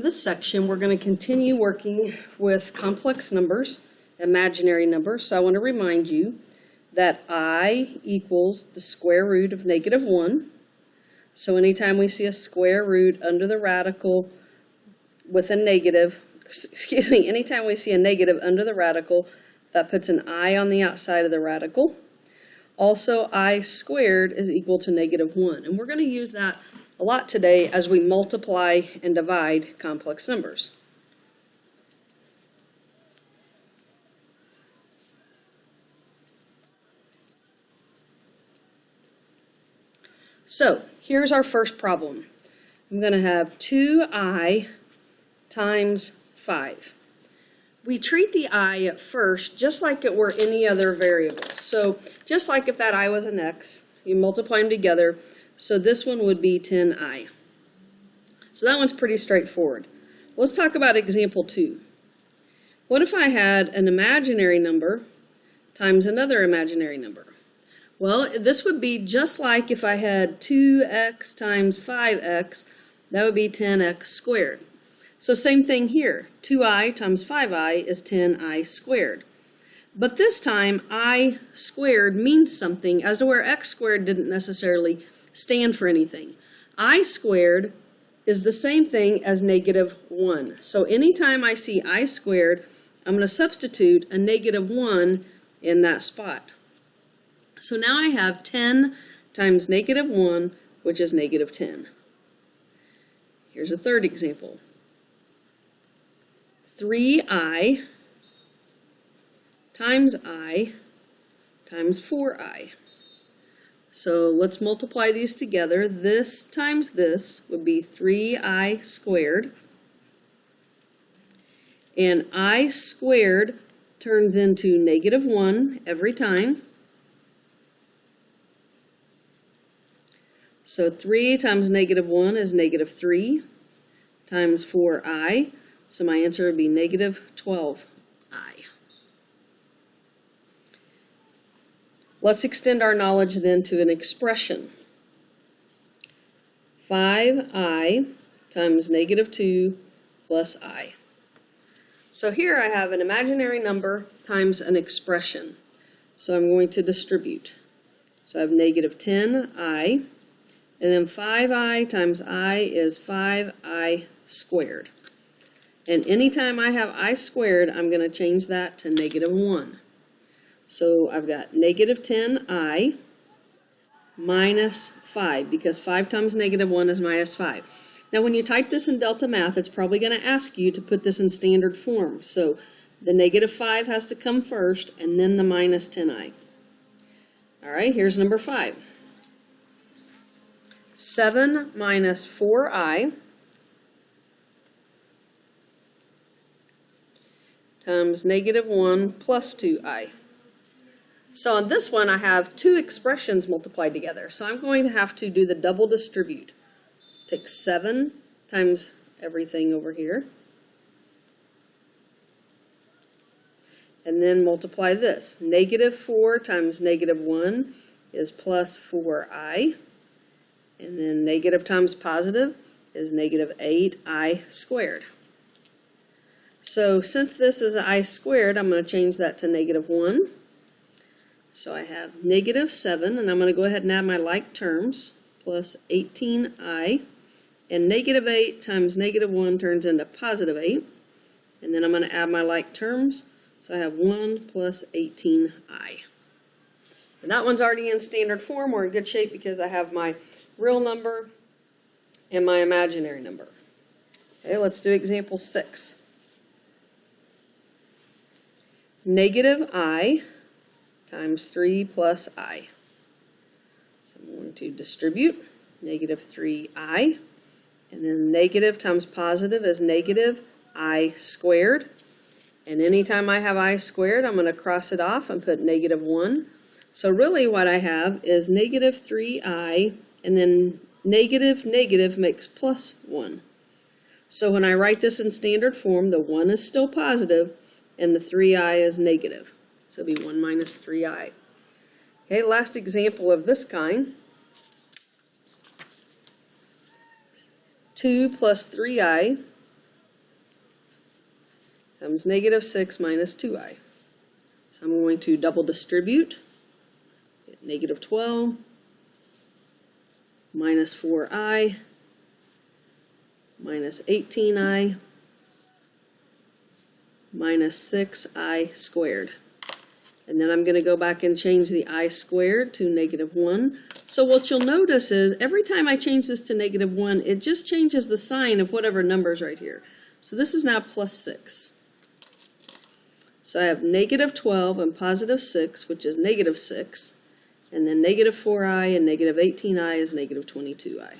this section, we're going to continue working with complex numbers, imaginary numbers. So I want to remind you that I equals the square root of -1. So anytime we see a square root under the radical with a negative, anytime we see a negative under the radical, that puts an I on the outside of the radical. Also, I squared is equal to -1. And we're going to use that a lot today as we multiply and divide complex numbers. So here's our first problem. I'm going to have 2i times 5. We treat the I at first just like it were any other variable. So just like if that I was an x, you multiply them together. So this one would be 10i. So that one's pretty straightforward. Let's talk about example 2. What if I had an imaginary number times another imaginary number? Well, this would be just like if I had 2x times 5x, that would be 10x squared. So same thing here, 2i times 5i is 10i squared. But this time, I squared means something as to where x squared didn't necessarily stand for anything. I squared is the same thing as -1. So anytime I see I squared, I'm going to substitute a -1 in that spot. So now I have 10 times -1, which is -10. Here's a third example. 3i times I times 4i. So let's multiply these together. This times this would be 3i squared. And I squared turns into -1 every time. So 3 times -1 is -3 times 4i. So my answer would be -12i. Let's extend our knowledge then to an expression. 5i times -2 plus I. So here I have an imaginary number times an expression. So I'm going to distribute. So I have -10i, and then 5i times I is 5i squared. And anytime I have I squared, I'm going to change that to -1. So I've got -10i minus 5, because 5 times -1 is -5. Now when you type this in Delta Math, it's probably going to ask you to put this in standard form. So the -5 has to come first, and then the -10i. All right, here's number 5. 7 minus 4i times -1 plus 2i. So on this one, I have two expressions multiplied together. So I'm going to have to do the double distribute. Take 7 times everything over here, and then multiply this. -4 times -1 is plus 4i, and then negative times positive is -8i squared. So since this is I squared, I'm going to change that to -1. So I have -7, and I'm going to go ahead and add my like terms, plus 18i, and -8 times -1 turns into +8, and then I'm going to add my like terms, so I have 1 plus 18i. And that one's already in standard form. We're in good shape because I have my real number and my imaginary number. Okay, let's do example 6. -I times 3 plus I. So I'm going to distribute -3i, and then negative times positive is -I squared. And anytime I have I squared, I'm going to cross it off and put -1. So really what I have is -3i, and then negative makes +1. So when I write this in standard form, the 1 is still positive, and the 3i is negative. So it'll be 1 minus 3i. Okay, last example of this kind. 2 plus 3i times negative 6 minus 2i. So I'm going to double distribute. Negative 12 minus 4i minus 18i minus 6i squared. And then I'm going to go back and change the I squared to negative 1. So what you'll notice is every time I change this to negative 1, it just changes the sign of whatever number's right here. So this is now plus 6. So I have negative 12 and positive 6, which is negative 6. And then negative 4i and negative 18i is negative 22i.